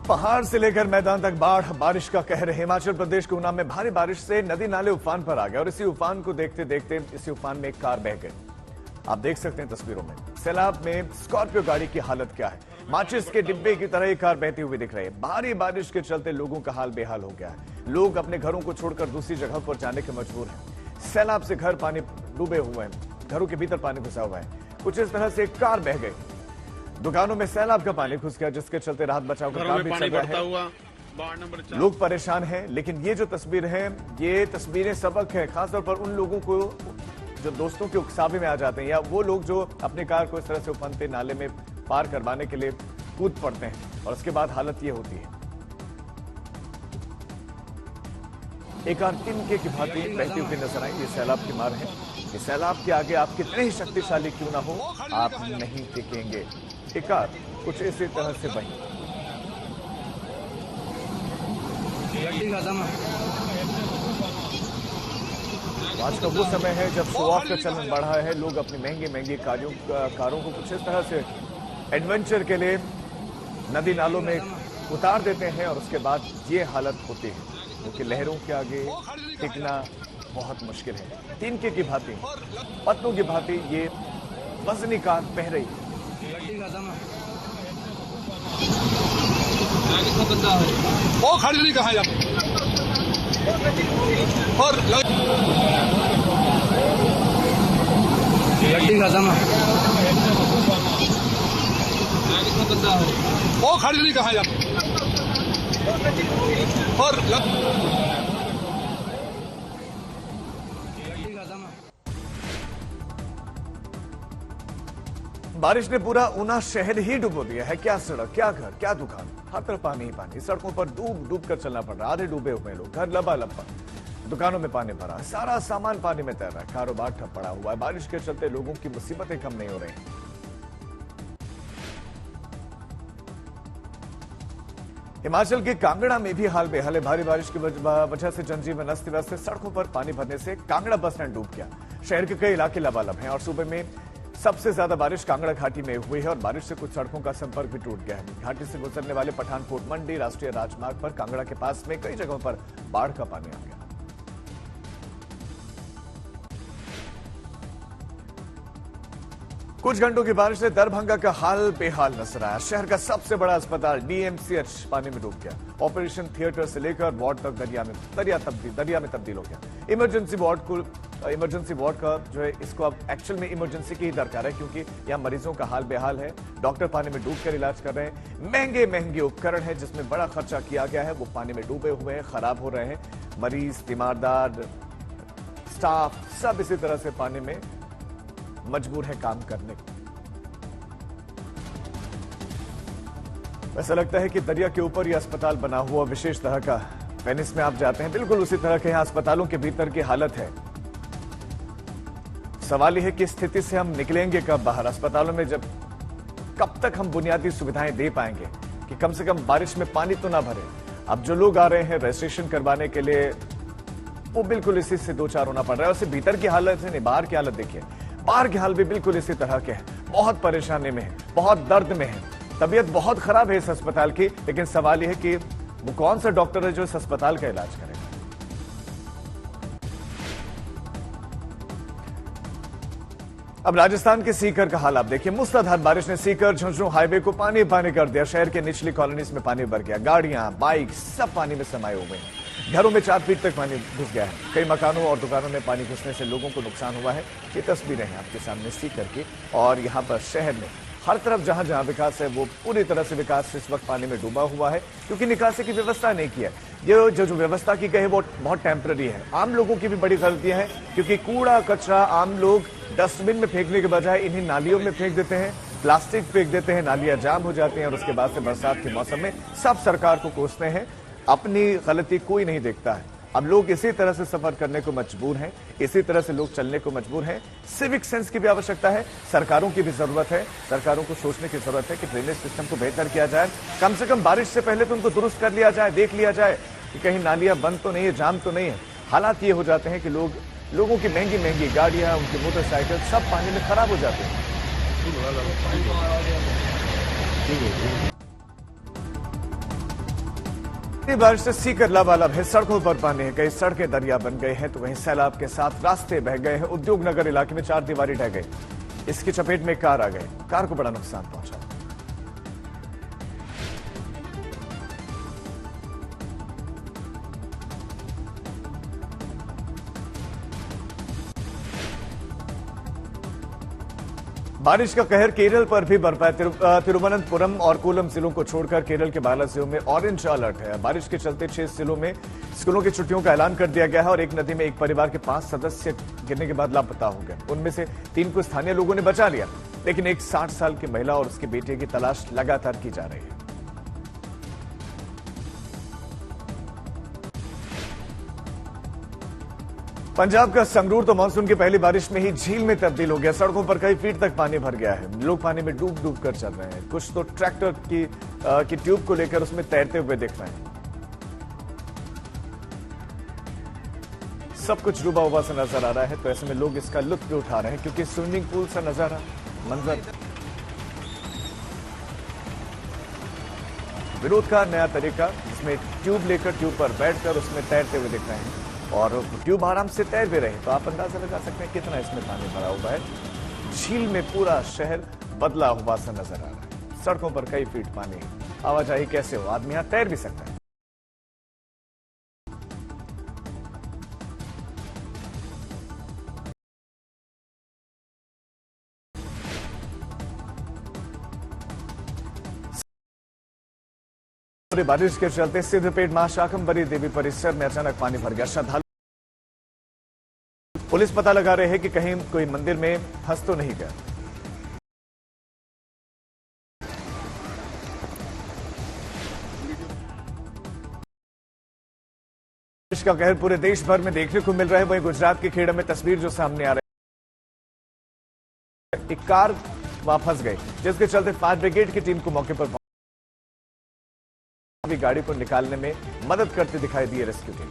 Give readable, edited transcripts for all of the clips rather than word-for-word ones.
पहाड़ से लेकर मैदान तक बाढ़, बारिश का कहर। हिमाचल प्रदेश के ऊना में भारी बारिश से नदी नाले उफान पर आ गए और इसी उफान को देखते देखते इसी उफान में एक कार बह गई। आप देख सकते हैं तस्वीरों में। सैलाब में स्कॉर्पियो गाड़ी की हालत क्या है। माचिस के डिब्बे की तरह ये कार बहती हुई दिख रही है। भारी बारिश के चलते लोगों का हाल बेहाल हो गया है। लोग अपने घरों को छोड़कर दूसरी जगह पर जाने के मजबूर हैं। सैलाब से घर पानी डूबे हुए हैं, घरों के भीतर पानी घुसा हुआ है। कुछ इस तरह से एक कार बह गई। दुकानों में सैलाब का पानी घुस गया, जिसके चलते राहत बचाव का काम भी चल रहा है। लोग परेशान हैं, लेकिन ये जो तस्वीर है, ये तस्वीरें सबक है खासतौर पर उन लोगों को जो दोस्तों के उकसावे में आ जाते हैं, या वो लोग जो अपनी कार को इस तरह से उफनते नाले में पार करवाने के लिए कूद पड़ते हैं और उसके बाद हालत ये होती है। एक कार तिनके की भांति बहती हुई नजर आई। ये सैलाब की मार है। ये सैलाब के आगे आप कितने ही शक्तिशाली क्यों ना हो, आप नहीं टिकेंगे। एक कार कुछ इसी तरह से बही। आज का वो समय है जब शो ऑफ का चलन बढ़ा है। लोग अपनी महंगी महंगी कारों को कुछ इस तरह से एडवेंचर के लिए नदी नालों में उतार देते हैं और उसके बाद ये हालत होती है, क्योंकि लहरों के आगे टिकना बहुत मुश्किल है। तिनके की भांति, पत्तों की भांति ये वजनी कार बह रही है। वो खड़ी नहीं कहा और वो खड़ी नहीं कहा और बारिश ने पूरा ऊना शहर ही डुबो दिया है। क्या सड़क, क्या घर, क्या दुकान, हर तरफ पानी ही पानी। सड़कों पर डूब डूब कर चलना पड़ रहा है। आधे डूबे हुए लोग, घर लबालब, दुकानों में पानी भरा, सारा सामान पानी में तैर रहा है। कारोबार ठप पड़ा हुआ है। बारिश के चलते लोगों की मुसीबतें कम नहीं हो रही। हिमाचल के कांगड़ा में भी हाल बेहाल है। भारी बारिश की वजह से जनजीवन अस्त व्यस्त है। सड़कों पर पानी भरने से कांगड़ा बस स्टैंड डूब गया। शहर के कई इलाके लबालब हैं और सूबे में सबसे ज्यादा बारिश कांगड़ा घाटी में हुई है और बारिश से कुछ सड़कों का संपर्क भी टूट गया है। घाटी से गुजरने वाले पठानकोट मंडी राष्ट्रीय राजमार्ग पर कांगड़ा के पास में कई जगहों पर बाढ़ का पानी आ गया। कुछ घंटों की बारिश से दरभंगा का हाल बेहाल नजर आया। शहर का सबसे बड़ा अस्पताल डीएमसीएच पानी में डूब गया। ऑपरेशन थिएटर से लेकर वार्ड तक दरिया में तब्दील हो गया। इमरजेंसी वार्ड का जो है, इसको अब एक्चुअल में इमरजेंसी की ही दरकार है, क्योंकि यहाँ मरीजों का हाल बेहाल है। डॉक्टर पानी में डूबकर इलाज कर रहे हैं। महंगे महंगे उपकरण है जिसमें बड़ा खर्चा किया गया है, वो पानी में डूबे हुए हैं, खराब हो रहे हैं। मरीज, तीमारदार, स्टाफ सब इसी तरह से पानी में मजबूर है काम करने को। ऐसा लगता है कि दरिया के ऊपर यह अस्पताल बना हुआ विशेष तरह का। वेनिस में आप जाते हैं, बिल्कुल उसी तरह के यहाँ अस्पतालों के भीतर की हालत है। सवाल यह है कि स्थिति से हम निकलेंगे कब बाहर। अस्पतालों में जब कब तक हम बुनियादी सुविधाएं दे पाएंगे कि कम से कम बारिश में पानी तो ना भरे। अब जो लोग आ रहे हैं रजिस्ट्रेशन करवाने के लिए, वो बिल्कुल इसी से दो चार होना पड़ रहा है। उससे भीतर की हालत है नहीं, बाहर की हालत देखिए। बाहर के हाल भी बिल्कुल इसी तरह के हैं। बहुत परेशानी में है, बहुत दर्द में है, तबीयत बहुत खराब है इस अस्पताल की। लेकिन सवाल यह है कि वो कौन सा डॉक्टर है जो इस अस्पताल का इलाज करेगा। अब राजस्थान के सीकर का हाल आप देखिए। मूसलाधार बारिश ने सीकर झुंझुनू हाईवे को पानी पानी कर दिया। शहर के निचली कॉलोनीज में पानी भर गया। गाड़ियां, बाइक सब पानी में समाये हुए हैं। घरों में 4 फीट तक पानी घुस गया है। कई मकानों और दुकानों में पानी घुसने से लोगों को नुकसान हुआ है। ये तस्वीरें हैं आपके सामने सीकर की। और यहाँ पर शहर में हर तरफ जहां जहां विकास है, वो पूरी तरह से विकास इस वक्त पानी में डूबा हुआ है, क्योंकि निकासी की व्यवस्था नहीं की है। ये जो व्यवस्था की गई है वो बहुत टेम्पररी है। आम लोगों की भी बड़ी गलतियां हैं, क्योंकि कूड़ा कचरा आम लोग डस्टबिन में फेंकने के बजाय इन्हीं नालियों में फेंक देते हैं, प्लास्टिक फेंक देते हैं, नालियां जाम हो जाती हैं और उसके बाद से बरसात के मौसम में सब सरकार को कोसते हैं। अपनी गलती कोई नहीं देखता है। अब लोग इसी तरह से सफर करने को मजबूर हैं, इसी तरह से लोग चलने को मजबूर हैं। सिविक सेंस की भी आवश्यकता है, सरकारों की भी जरूरत है। सरकारों को सोचने की जरूरत है कि ड्रेनेज सिस्टम को बेहतर किया जाए। कम से कम बारिश से पहले तो उनको दुरुस्त कर लिया जाए, देख लिया जाए कि कहीं नालियां बंद तो नहीं है, जाम तो नहीं है। हालात ये हो जाते हैं कि लोगों की महंगी महंगी गाड़ियां, उनकी मोटरसाइकिल सब पानी में खराब हो जाते हैं। बारिश से सीकर लबालब है, सड़कों पर पानी है, कई सड़कें दरिया बन गए हैं तो वहीं सैलाब के साथ रास्ते बह गए हैं। उद्योग नगर इलाके में 4 दीवारी ढह गई, इसकी चपेट में कार आ गई, कार को बड़ा नुकसान पहुंचा। बारिश का कहर केरल पर भी बरपा है। तिरुवनंतपुरम और कोलम जिलों को छोड़कर केरल के 12 जिलों में ऑरेंज अलर्ट है। बारिश के चलते 6 जिलों में स्कूलों की छुट्टियों का ऐलान कर दिया गया है और एक नदी में एक परिवार के 5 सदस्य गिरने के बाद लापता हो गए। उनमें से 3 को स्थानीय लोगों ने बचा लिया, लेकिन एक 60 साल की महिला और उसके बेटे की तलाश लगातार की जा रही है। पंजाब का संगरूर तो मानसून की पहली बारिश में ही झील में तब्दील हो गया। सड़कों पर कई फीट तक पानी भर गया है, लोग पानी में डूब डूब कर चल रहे हैं। कुछ तो ट्रैक्टर की ट्यूब को लेकर उसमें तैरते हुए दिख रहे हैं। सब कुछ डूबा हुआ सा नजर आ रहा है, तो ऐसे में लोग इसका लुत्फ भी उठा रहे हैं क्योंकि स्विमिंग पूल सा नजारा मंजर। विनोद का नया तरीका, जिसमें ट्यूब लेकर ट्यूब पर बैठकर उसमें तैरते हुए दिख रहे हैं और ट्यूब आराम से तैर भी रहे, तो आप अंदाजा लगा सकते हैं कितना इसमें पानी भरा हुआ है। झील में पूरा शहर बदला हुआ सा नजर आ रहा है। सड़कों पर कई फीट पानी, आवाजाही कैसे हो, आदमी यहां तैर भी सकता है। बारिश के चलते सिद्धपेट मां शाकंभरी देवी परिसर में अचानक पानी भर गया। श्रद्धालु पुलिस पता लगा रहे हैं कि कहीं कोई मंदिर में फंस तो नहीं गया। बारिश का कहर पूरे देश भर में देखने को मिल रहा है। वहीं गुजरात के खेड़ा में तस्वीर जो सामने आ रही है, एक कार वहां फंस गई, जिसके चलते फायर ब्रिगेड की टीम को मौके पर गाड़ी को निकालने में मदद करते दिखाई दी रेस्क्यू टीम।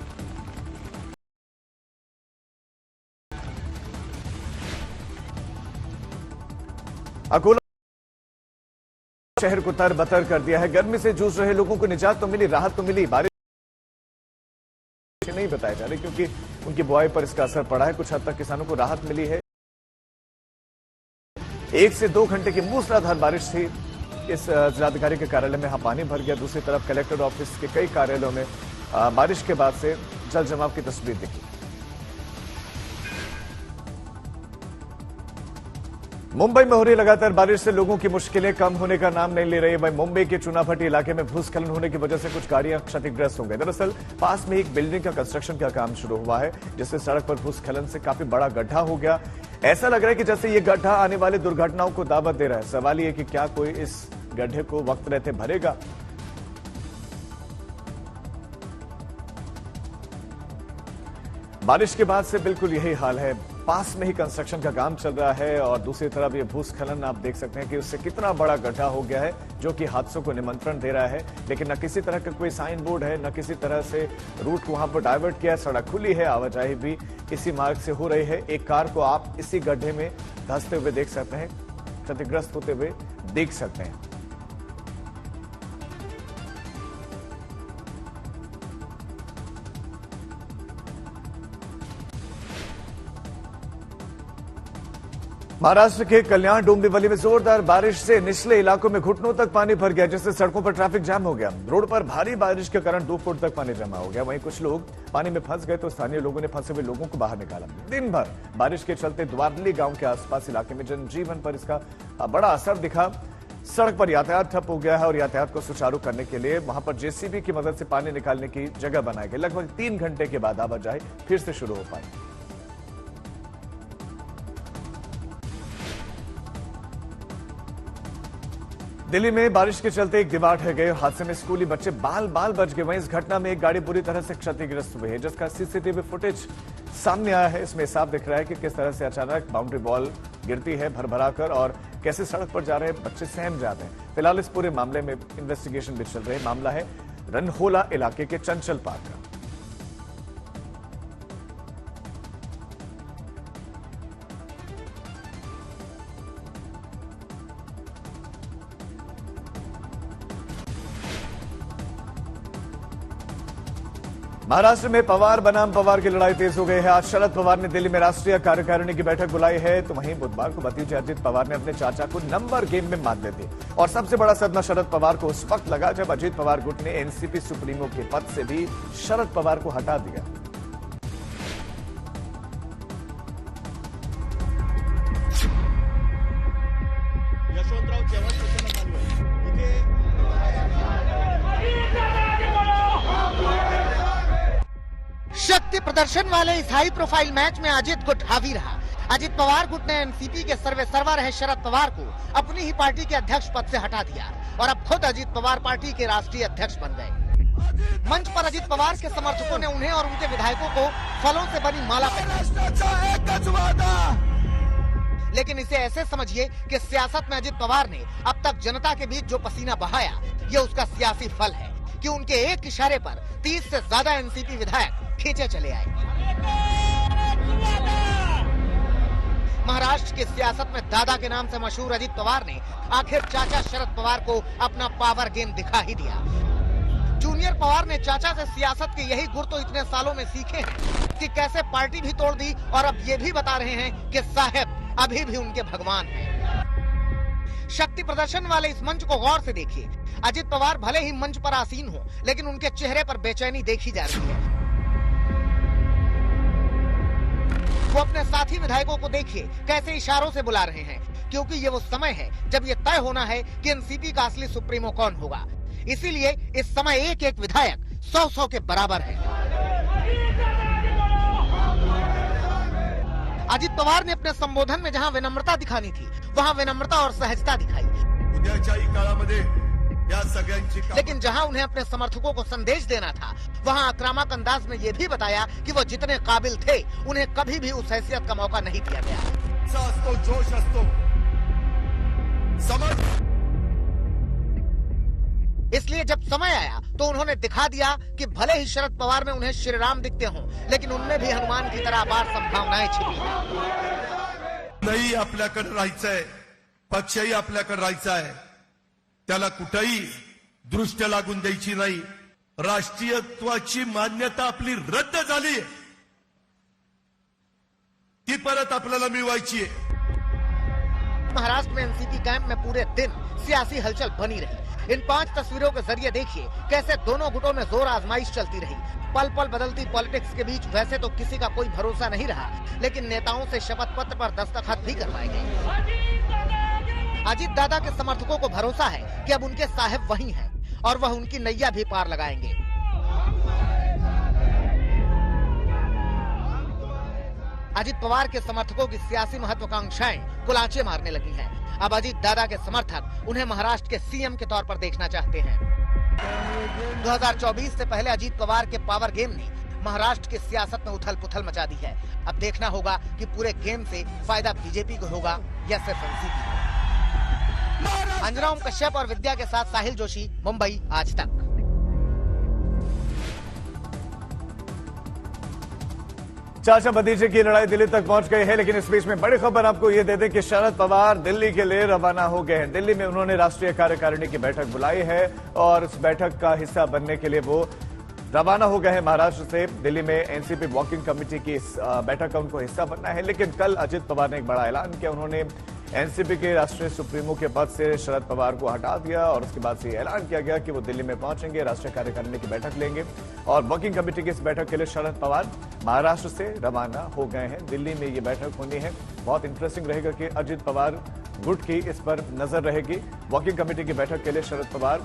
अकोला शहर को तरबतर कर दिया है। गर्मी से जूझ रहे लोगों को निजात तो मिली, राहत तो मिली। बारिश नहीं बताया जा रही क्योंकि उनकी बुआई पर इसका असर पड़ा है। कुछ हद तक किसानों को राहत मिली है। 1 से 2 घंटे की मूसलाधार बारिश थी। इस जिलाधिकारी के कार्यालय में यहां पानी भर गया। दूसरी तरफ कलेक्टर ऑफिस के कई कार्यालयों में बारिश के बाद से जल जमाव की तस्वीर दिखी। मुंबई में हो रही लगातार बारिश से लोगों की मुश्किलें कम होने का नाम नहीं ले रही है। वहीं मुंबई के चुनाभट्टी इलाके में भूस्खलन होने की वजह से कुछ गाड़ियां क्षतिग्रस्त हो गई। दरअसल पास में एक बिल्डिंग का कंस्ट्रक्शन का काम शुरू हुआ है, जिससे सड़क पर भूस्खलन से काफी बड़ा गड्ढा हो गया। ऐसा लग रहा है कि जैसे ये गड्ढा आने वाली दुर्घटनाओं को दावत दे रहा है। सवाल ये कि क्या कोई इस गड्ढे को वक्त रहते भरेगा। बारिश के बाद से बिल्कुल यही हाल है। पास में ही कंस्ट्रक्शन का काम चल रहा है और दूसरी तरफ ये भूस्खलन आप देख सकते हैं कि उससे कितना बड़ा गड्ढा हो गया है, जो कि हादसों को निमंत्रण दे रहा है। लेकिन न किसी तरह का कोई साइन बोर्ड है, न किसी तरह से रूट को वहां पर डाइवर्ट किया है। सड़क खुली है, आवाजाही भी इसी मार्ग से हो रही है। एक कार को आप इसी गड्ढे में धंसते हुए देख सकते हैं, क्षतिग्रस्त होते हुए देख सकते हैं। महाराष्ट्र के कल्याण डोंबिवली में जोरदार बारिश से निचले इलाकों में घुटनों तक पानी भर गया, जिससे सड़कों पर ट्रैफिक जाम हो गया। रोड पर भारी बारिश के कारण 2 फुट तक पानी जमा हो गया। वहीं कुछ लोग पानी में फंस गए तो स्थानीय लोगों ने फंसे हुए लोगों को बाहर निकाला। दिन भर बारिश के चलते द्वारली गांव के आसपास इलाके में जनजीवन पर इसका बड़ा असर दिखा। सड़क पर यातायात ठप हो गया है और यातायात को सुचारू करने के लिए वहां पर जेसीबी की मदद से पानी निकालने की जगह बनाई गई। लगभग 3 घंटे के बाद आवाजाही फिर से शुरू हो पाई। दिल्ली में बारिश के चलते एक दीवार ढह गई। हादसे में स्कूली बच्चे बाल बाल बच गए। वहीं इस घटना में एक गाड़ी बुरी तरह से क्षतिग्रस्त हुई है, जिसका सीसीटीवी फुटेज सामने आया है। इसमें साफ दिख रहा है कि किस तरह से अचानक बाउंड्री वॉल गिरती है भर कर और कैसे सड़क पर जा रहे बच्चे सहम जाते हैं। फिलहाल इस पूरे मामले में इन्वेस्टिगेशन भी चल रही है। मामला है रनहोला इलाके के चंचल पार्क का। महाराष्ट्र में पवार बनाम पवार की लड़ाई तेज हो गई है। आज शरद पवार ने दिल्ली में राष्ट्रीय कार्यकारिणी की बैठक बुलाई है, तो वहीं बुधवार को भतीजे अजित पवार ने अपने चाचा को नंबर गेम में मात दे दी। और सबसे बड़ा सदमा शरद पवार को उस वक्त लगा जब अजित पवार गुट ने एनसीपी सुप्रीमो के पद से भी शरद पवार को हटा दिया। यशवंतराव चव्हाण प्रकरण चालू आहे इथे शक्ति प्रदर्शन वाले इस हाई प्रोफाइल मैच में अजित गुट हावी रहा। अजित पवार गुट ने एनसीपी के सर्वे सर्वा रहे शरद पवार को अपनी ही पार्टी के अध्यक्ष पद से हटा दिया और अब खुद अजित पवार पार्टी के राष्ट्रीय अध्यक्ष बन गए। मंच पर अजित पवार के समर्थकों ने उन्हें और उनके विधायकों को फलों से बनी माला पहनाई। लेकिन इसे ऐसे समझिए कि सियासत में अजित पवार ने अब तक जनता के बीच जो पसीना बहाया, ये उसका सियासी फल है कि उनके एक इशारे पर 30 से ज्यादा एनसीपी विधायक खींचे चले आए। महाराष्ट्र की सियासत में दादा के नाम से मशहूर अजित पवार ने आखिर चाचा शरद पवार को अपना पावर गेम दिखा ही दिया। जूनियर पवार ने चाचा से सियासत के यही गुर तो इतने सालों में सीखे हैं कि कैसे पार्टी भी तोड़ दी और अब ये भी बता रहे हैं कि साहब अभी भी उनके भगवान हैं। शक्ति प्रदर्शन वाले इस मंच को गौर से देखिए। अजित पवार भले ही मंच पर आसीन हो, लेकिन उनके चेहरे पर बेचैनी देखी जा रही है। वो अपने साथी विधायकों को देखिए कैसे इशारों से बुला रहे हैं, क्योंकि ये वो समय है जब ये तय होना है कि एनसीपी का असली सुप्रीमो कौन होगा। इसीलिए इस समय एक एक विधायक 100-100 के बराबर है। अजित पवार ने अपने संबोधन में जहां विनम्रता दिखानी थी, वहां विनम्रता और सहजता दिखाई। लेकिन जहां उन्हें अपने समर्थकों को संदेश देना था, वहां आक्रामक अंदाज में ये भी बताया कि वो जितने काबिल थे, उन्हें कभी भी उस हैसियत का मौका नहीं दिया गया। जोश असतो समझ। इसलिए जब समय आया तो उन्होंने दिखा दिया कि भले ही शरद पवार में उन्हें श्री राम दिखते हों, लेकिन उनमें भी हनुमान की तरह अपार संभावनाएं छिपी हैं। नाही आपल्याकडे राहायचंय, पक्षही आपल्याकडे राहायचा आहे, त्याला कुठेही दृष्ट लागून द्यायची नाही। राष्ट्रीयत्वाची मान्यता आपली रद्द झाली, ती परत आपल्याला मिळवायची आहे। महाराष्ट्र में एनसीपी कैंप में पूरे दिन सियासी हलचल बनी रही। इन 5 तस्वीरों के जरिए देखिए कैसे दोनों गुटों में जोर आजमाइश चलती रही। पल पल बदलती पॉलिटिक्स के बीच वैसे तो किसी का कोई भरोसा नहीं रहा, लेकिन नेताओं से शपथ पत्र पर दस्तखत भी करवाए गए। अजित दादा के समर्थकों को भरोसा है कि अब उनके साहब वही हैं और वह उनकी नैया भी पार लगाएंगे। अजित पवार के समर्थकों की सियासी महत्वाकांक्षाएं कुलाचे मारने लगी हैं। अब अजित दादा के समर्थक उन्हें महाराष्ट्र के सीएम के तौर पर देखना चाहते हैं। 2024 से पहले अजित पवार के पावर गेम ने महाराष्ट्र की सियासत में उथल पुथल मचा दी है। अब देखना होगा कि पूरे गेम से फायदा बीजेपी को होगा या सिर्फ एनसीपी को। अंजना ओम कश्यप और विद्या के साथ साहिल जोशी, मुंबई, आज तक। चाचा भतीजे की लड़ाई दिल्ली तक पहुंच गई है, लेकिन इस बीच में बड़ी खबर आपको ये दे दें कि शरद पवार दिल्ली के लिए रवाना हो गए हैं। दिल्ली में उन्होंने राष्ट्रीय कार्यकारिणी की बैठक बुलाई है और इस बैठक का हिस्सा बनने के लिए वो रवाना हो गए हैं महाराष्ट्र से। दिल्ली में एनसीपी वॉकिंग कमेटी की इस बैठक का उनको हिस्सा बनना है, लेकिन कल अजित पवार ने एक बड़ा ऐलान किया। उन्होंने एनसीपी के राष्ट्रीय सुप्रीमो के पद से शरद पवार को हटा दिया और उसके बाद से ऐलान किया गया कि वो दिल्ली में पहुंचेंगे, राष्ट्रीय कार्यकारिणी की बैठक लेंगे और वर्किंग कमेटी की इस बैठक के लिए शरद पवार महाराष्ट्र से रवाना हो गए हैं। दिल्ली में ये बैठक होनी है। बहुत इंटरेस्टिंग रहेगा कि अजित पवार गुट की इस पर नजर रहेगी। वर्किंग कमेटी की बैठक के लिए शरद पवार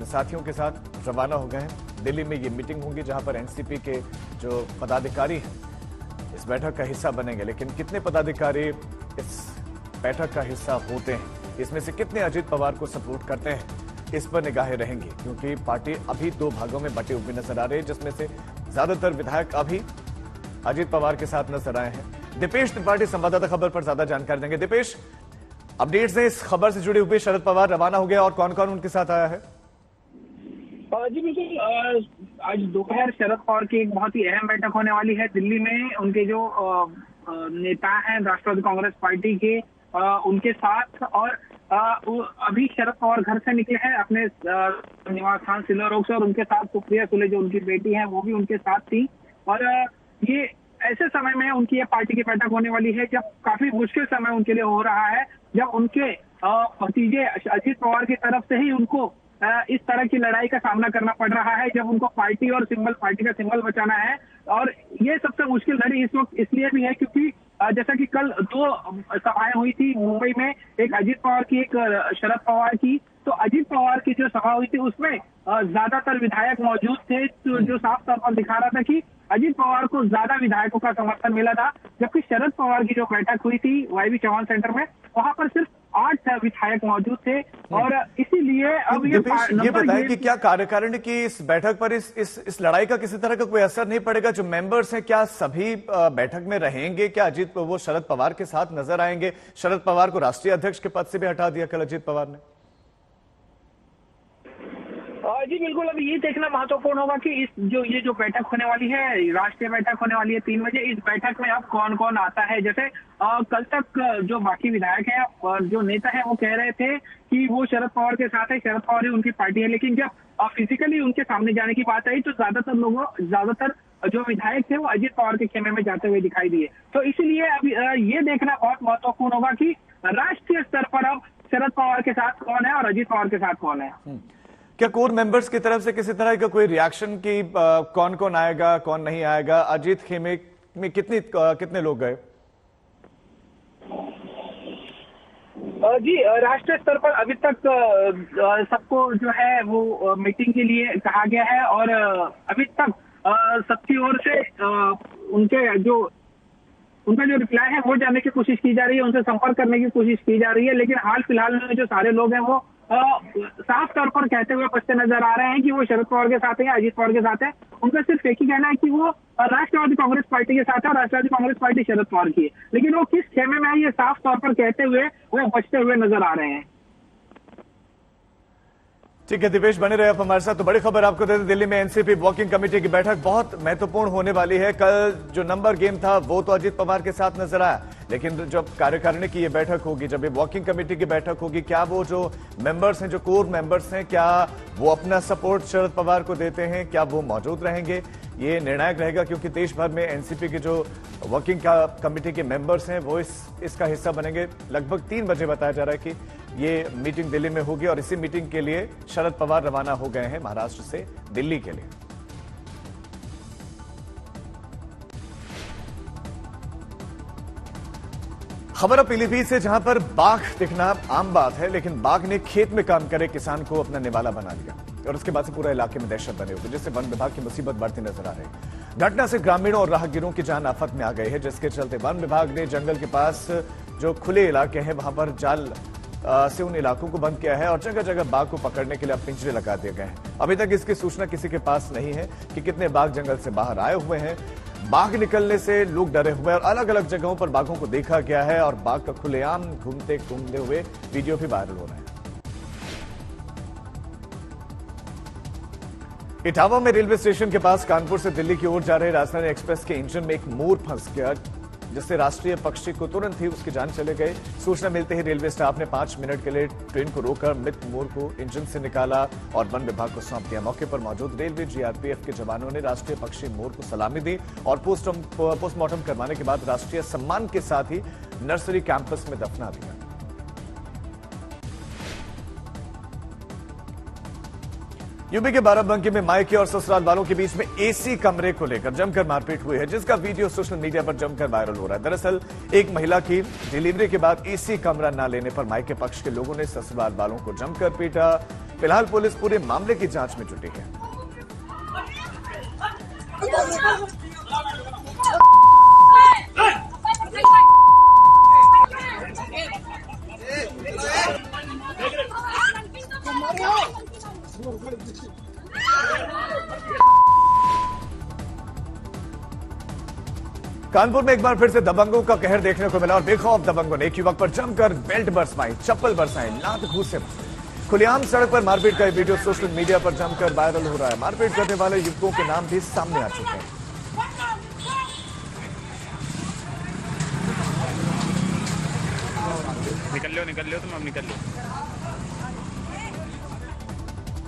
साथियों के साथ रवाना हो गए हैं। दिल्ली में ये मीटिंग होगी जहां पर एनसीपी के जो पदाधिकारी हैं इस बैठक का हिस्सा बनेंगे, लेकिन कितने पदाधिकारी इस बैठक का हिस्सा होते हैं, इसमें से कितने अजित पवार को सपोर्ट करते हैं, इस पर निगाहें रहेंगी, क्योंकि पार्टी अभी 2 भागों में बटी हुई नजर आ रही है, जिसमें से ज्यादातर विधायक अभी अजित पवार के साथ नजर आए हैं। दीपेश त्रिपाठी संवाददाता खबर पर ज्यादा जानकारी देंगे। दीपेश, अपडेट्स हैं इस खबर से जुड़ी हुई। शरद पवार रवाना हो गया और कौन कौन उनके साथ आया है? जी बिल्कुल, आज दोपहर शरद पवार की एक बहुत ही अहम बैठक होने वाली है दिल्ली में। उनके जो नेता हैं राष्ट्रवादी कांग्रेस पार्टी के, उनके साथ और अभी शरद पवार घर से निकले हैं अपने निवास स्थान सिल्वर से, और उनके साथ सुप्रिया सुले जो उनकी बेटी है वो भी उनके साथ थी। और ये ऐसे समय में उनकी ये पार्टी की बैठक होने वाली है जब काफी मुश्किल समय उनके लिए हो रहा है, जब उनके भतीजे अजित पवार की तरफ से ही उनको इस तरह की लड़ाई का सामना करना पड़ रहा है, जब उनको पार्टी और पार्टी का सिंबल बचाना है। और ये सबसे मुश्किल लड़ी इस वक्त इसलिए भी है क्योंकि जैसा कि कल 2 सभाएं हुई थी मुंबई में, एक अजित पवार की, एक शरद पवार की। तो अजित पवार की जो सभा हुई थी उसमें ज्यादातर विधायक मौजूद थे, जो साफ तौर पर दिखा रहा था कि अजित पवार को ज्यादा विधायकों का समर्थन मिला था, जबकि शरद पवार की जो बैठक हुई थी वाईवी चौहान सेंटर में, वहां पर सिर्फ 8 विधायक मौजूद थे। और इसीलिए अब ये बताएं कि क्या कार्यकारिणी की इस बैठक पर इस लड़ाई का किसी तरह का कोई असर नहीं पड़ेगा? जो मेंबर्स हैं क्या सभी बैठक में रहेंगे? क्या अजित वो शरद पवार के साथ नजर आएंगे? शरद पवार को राष्ट्रीय अध्यक्ष के पद से भी हटा दिया कल अजित पवार ने। जी बिल्कुल, अब ये देखना महत्वपूर्ण होगा कि ये जो बैठक होने वाली है, राष्ट्रीय बैठक होने वाली है 3 बजे, इस बैठक में अब कौन कौन आता है। जैसे कल तक जो बाकी विधायक हैं और जो नेता है वो कह रहे थे कि वो शरद पवार के साथ है, शरद पवार ही उनकी पार्टी है, लेकिन जब फिजिकली उनके सामने जाने की बात आई तो ज्यादातर जो विधायक थे वो अजित पवार के खेमे में जाते हुए दिखाई दिए। तो इसीलिए अब ये देखना बहुत महत्वपूर्ण होगा कि राष्ट्रीय स्तर पर अब शरद पवार के साथ कौन है और अजित पवार के साथ कौन है। क्या कोर मेंबर्स की तरफ से किसी तरह का कोई रिएक्शन की कौन कौन आएगा कौन नहीं आएगा? अजीत खेमे में कितने लोग गए? जी राष्ट्रीय स्तर पर अभी तक सबको जो है वो मीटिंग के लिए कहा गया है, और अभी तक सबकी ओर से उनका जो रिप्लाई है वो जानने की कोशिश की जा रही है, उनसे संपर्क करने की कोशिश की जा रही है। लेकिन हाल फिलहाल में जो सारे लोग हैं वो साफ तौर पर कहते हुए बचते नजर आ रहे हैं कि वो शरद पवार के साथ है या अजित पवार के साथ है। उनका सिर्फ एक ही कहना है कि वो राष्ट्रवादी कांग्रेस पार्टी के साथ है और राष्ट्रवादी कांग्रेस पार्टी शरद पवार की है, लेकिन वो किस खेमे में है ये साफ तौर पर कहते हुए वो बचते हुए नजर आ रहे हैं। ठीक है दिवेश, बने रहे आप हमारे साथ। तो बड़ी खबर आपको देते, दिल्ली में एनसीपी वर्किंग कमेटी की बैठक बहुत महत्वपूर्ण होने वाली है। कल जो नंबर गेम था वो तो अजित पवार के साथ नजर आया, लेकिन जब कार्यकारिणी की ये बैठक होगी, जब ये वर्किंग कमेटी की बैठक होगी, क्या वो जो मेंबर्स हैं, जो कोर मेंबर्स हैं, क्या वो अपना सपोर्ट शरद पवार को देते हैं? क्या वो मौजूद रहेंगे? ये निर्णायक रहेगा, क्योंकि देश भर में एनसीपी के जो वर्किंग कमेटी के मेंबर्स हैं वो इसका हिस्सा बनेंगे। लगभग 3 बजे बताया जा रहा है कि ये मीटिंग दिल्ली में होगी, और इसी मीटिंग के लिए शरद पवार रवाना हो गए हैं महाराष्ट्र से दिल्ली के लिए। खबर अब पीलीभीत से, जहां पर बाघ दिखना आम बात है, लेकिन बाघ ने खेत में काम करे किसान को अपना निवाला बना लिया, और उसके बाद से पूरे इलाके में दहशत बने हुए, जिससे वन विभाग की मुसीबत बढ़ती नजर आ रही है। घटना से ग्रामीणों और राहगीरों की जान आफत में आ गई है, जिसके चलते वन विभाग ने जंगल के पास जो खुले इलाके हैं वहां पर जाल से उन इलाकों को बंद किया है, और जगह जगह बाघ को पकड़ने के लिए अब पिंजरे लगा दिए गए हैं। अभी तक इसकी सूचना किसी के पास नहीं है कि कितने बाघ जंगल से बाहर आए हुए हैं। बाघ निकलने से लोग डरे हुए हैं, और अलग अलग जगहों पर बाघों को देखा गया है, और बाघ का खुलेआम घूमते हुए वीडियो भी वायरल हो रहे हैं। इटावा में रेलवे स्टेशन के पास कानपुर से दिल्ली की ओर जा रहे राजधानी एक्सप्रेस के इंजन में एक मोर फंस गया, जिससे राष्ट्रीय पक्षी को तुरंत ही उसकी जान चले गई। सूचना मिलते ही रेलवे स्टाफ ने 5 मिनट के लिए ट्रेन को रोककर मृत मोर को इंजन से निकाला और वन विभाग को सौंप दिया। मौके पर मौजूद रेलवे जीआरपीएफ के जवानों ने राष्ट्रीय पक्षी मोर को सलामी दी, और पोस्टमार्टम करवाने के बाद राष्ट्रीय सम्मान के साथ ही नर्सरी कैंपस में दफना दिया। यूपी के बाराबंकी में मायके और ससुराल वालों के बीच में एसी कमरे को लेकर जमकर मारपीट हुई है, जिसका वीडियो सोशल मीडिया पर जमकर वायरल हो रहा है। दरअसल एक महिला की डिलीवरी के बाद एसी कमरा न लेने पर मायके पक्ष के लोगों ने ससुराल वालों को जमकर पीटा। फिलहाल पुलिस पूरे मामले की जांच में जुटी है। कानपुर में एक बार फिर से दबंगों का कहर देखने को मिला, और बेखौफ दबंगों ने एक युवक पर जमकर बेल्ट बरसाई, चप्पल बरसाई, लात घूंसे खुलेआम सड़क पर मारपीट का वीडियो सोशल मीडिया पर जमकर वायरल हो रहा है। मारपीट करने वाले युवकों के नाम भी सामने आ चुके हैं। निकल लियो तुम अब निकल लियो।